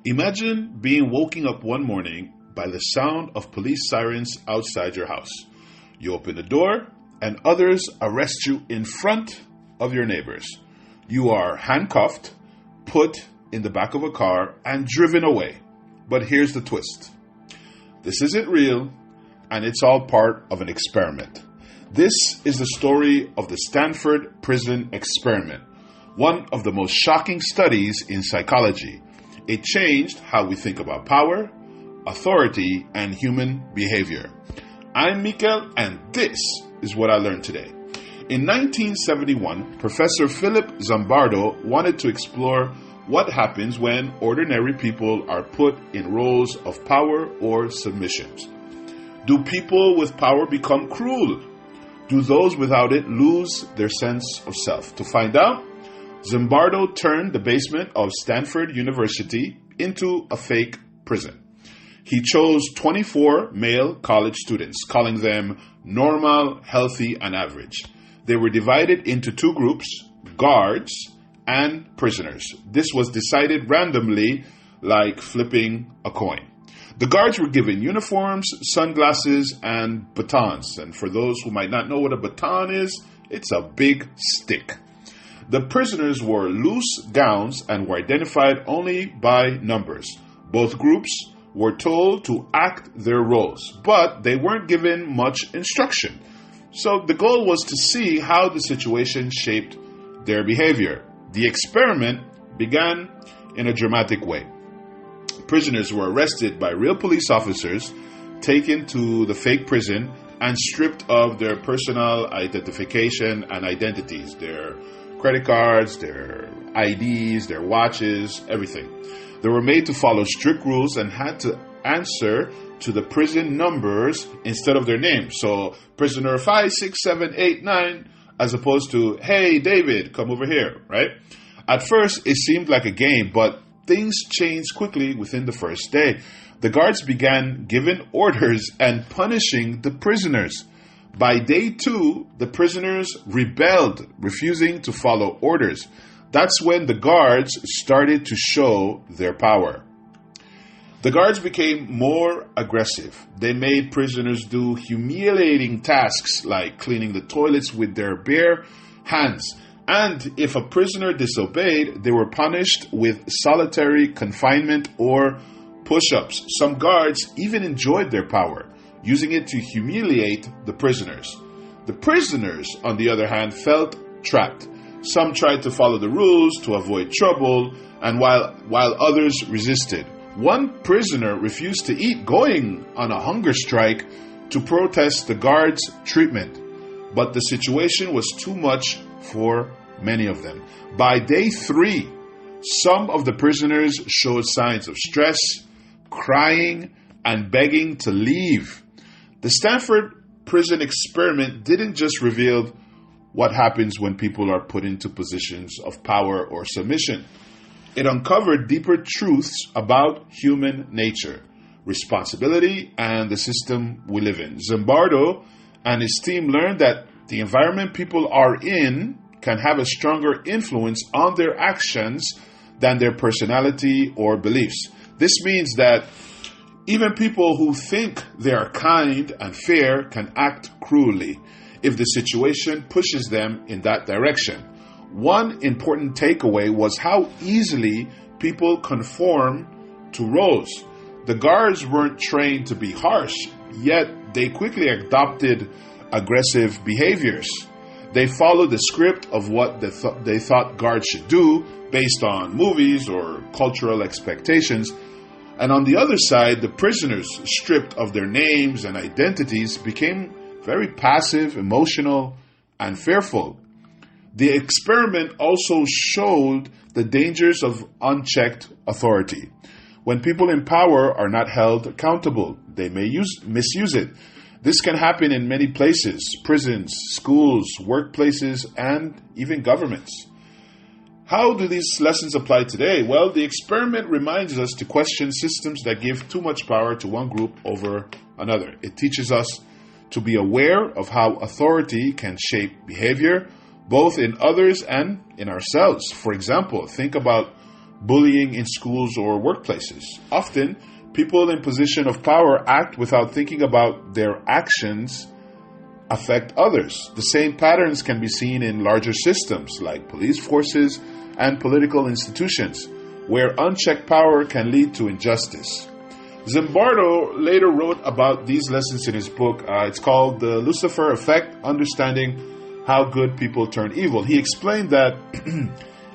Imagine being woken up one morning by the sound of police sirens outside your house. You open the door, and others arrest you in front of your neighbors. You are handcuffed, put in the back of a car, and driven away. But here's the twist. This isn't real, and it's all part of an experiment. This is the story of the Stanford Prison Experiment, one of the most shocking studies in psychology. It changed how we think about power, authority, and human behavior. I'm Mikel, and this is what I learned today. In 1971, Professor Philip Zimbardo wanted to explore what happens when ordinary people are put in roles of power or submissions. Do people with power become cruel? Do those without it lose their sense of self? To find out, Zimbardo turned the basement of Stanford University into a fake prison. He chose 24 male college students, calling them normal, healthy, and average. They were divided into two groups, guards and prisoners. This was decided randomly, like flipping a coin. The guards were given uniforms, sunglasses, and batons. And for those who might not know what a baton is, it's a big stick. The prisoners wore loose gowns and were identified only by numbers. Both groups were told to act their roles, but they weren't given much instruction. So the goal was to see how the situation shaped their behavior. The experiment began in a dramatic way. Prisoners were arrested by real police officers, taken to the fake prison, and stripped of their personal identification and identities, their credit cards, their IDs, their watches, everything. They were made to follow strict rules and had to answer to the prison numbers instead of their names. So, prisoner 56789, as opposed to, hey, David, come over here, right? At first, it seemed like a game, but things changed quickly within the first day. The guards began giving orders and punishing the prisoners. By day 2, the prisoners rebelled, refusing to follow orders. That's when the guards started to show their power. The guards became more aggressive. They made prisoners do humiliating tasks like cleaning the toilets with their bare hands. And if a prisoner disobeyed, they were punished with solitary confinement or push-ups. Some guards even enjoyed their power, using it to humiliate the prisoners. The prisoners, on the other hand, felt trapped. Some tried to follow the rules to avoid trouble, and while others resisted. One prisoner refused to eat, going on a hunger strike to protest the guards' treatment. But the situation was too much for many of them. By day 3, some of the prisoners showed signs of stress, crying, and begging to leave. The Stanford Prison Experiment didn't just reveal what happens when people are put into positions of power or submission. It uncovered deeper truths about human nature, responsibility, and the system we live in. Zimbardo and his team learned that the environment people are in can have a stronger influence on their actions than their personality or beliefs. This means that even people who think they are kind and fair can act cruelly if the situation pushes them in that direction. One important takeaway was how easily people conform to roles. The guards weren't trained to be harsh, yet they quickly adopted aggressive behaviors. They followed the script of what they thought guards should do based on movies or cultural expectations. And on the other side, the prisoners, stripped of their names and identities, became very passive, emotional, and fearful. The experiment also showed the dangers of unchecked authority. When people in power are not held accountable, they may misuse it. This can happen in many places: prisons, schools, workplaces, and even governments. How do these lessons apply today? Well, the experiment reminds us to question systems that give too much power to one group over another. It teaches us to be aware of how authority can shape behavior, both in others and in ourselves. For example, think about bullying in schools or workplaces. Often, people in position of power act without thinking about their actions affect others. The same patterns can be seen in larger systems like police forces and political institutions, where unchecked power can lead to injustice. Zimbardo later wrote about these lessons in his book. It's called The Lucifer Effect, Understanding How Good People Turn Evil. He explained that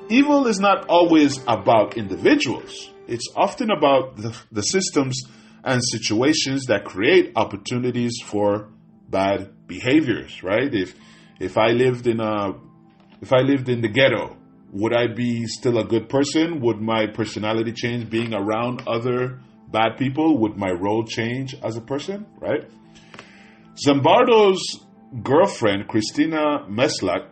evil is not always about individuals. It's often about the systems and situations that create opportunities for bad behaviors, right? If I lived in the ghetto, would I be still a good person? Would my personality change being around other bad people? Would my role change as a person, right? Zimbardo's girlfriend, Christina Meslak,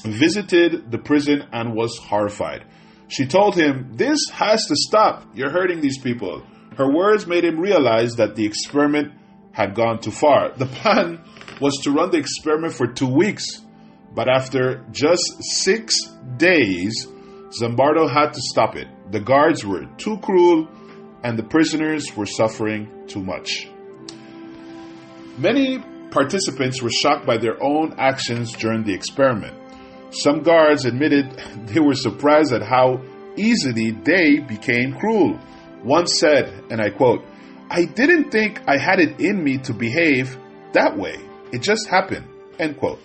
visited the prison and was horrified. She told him, "This has to stop. You're hurting these people." Her words made him realize that the experiment had gone too far. The plan was to run the experiment for 2 weeks, but after just 6 days, Zimbardo had to stop it. The guards were too cruel, and the prisoners were suffering too much. Many participants were shocked by their own actions during the experiment. Some guards admitted they were surprised at how easily they became cruel. One said, and I quote, "I didn't think I had it in me to behave that way. It just happened," end quote.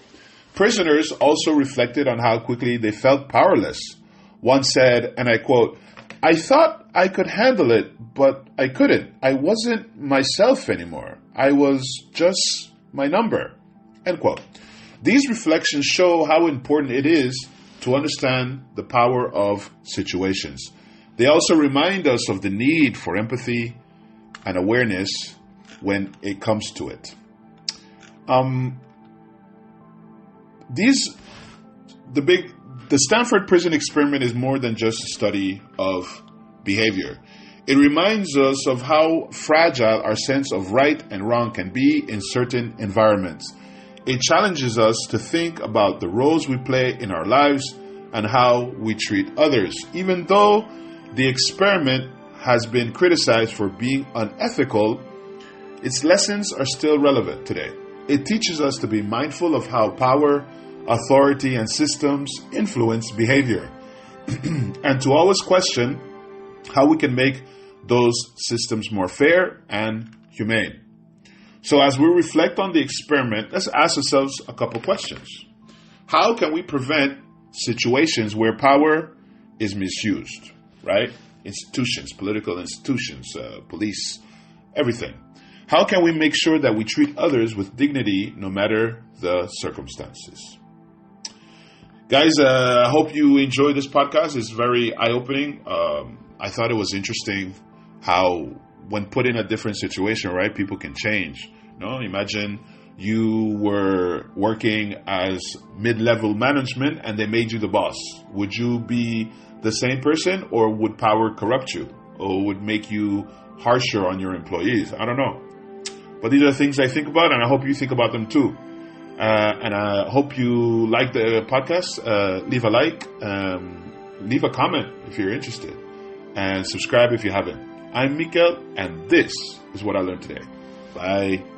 Prisoners also reflected on how quickly they felt powerless. One said, and I quote, "I thought I could handle it, but I couldn't. I wasn't myself anymore. I was just my number," end quote. These reflections show how important it is to understand the power of situations. They also remind us of the need for empathy and awareness when it comes to it. The Stanford Prison Experiment is more than just a study of behavior. It reminds us of how fragile our sense of right and wrong can be in certain environments. It challenges us to think about the roles we play in our lives and how we treat others. Even though the experiment has been criticized for being unethical, its lessons are still relevant today. It teaches us to be mindful of how power, authority, and systems influence behavior, and to always question how we can make those systems more fair and humane. So as we reflect on the experiment, let's ask ourselves a couple questions. How can we prevent situations where power is misused, right? Institutions, political institutions, police, everything. How can we make sure that we treat others with dignity no matter the circumstances? Guys, I hope you enjoyed this podcast. It's very eye-opening. I thought it was interesting how when put in a different situation, right, people can change. Imagine you were working as mid-level management and they made you the boss. Would you be the same person, or would power corrupt you, or would make you harsher on your employees? I don't know. But these are things I think about, and I hope you think about them too. And I hope you like the podcast. Leave a like, leave a comment if you're interested, and subscribe if you haven't. I'm Mikael, and this is what I learned today. Bye.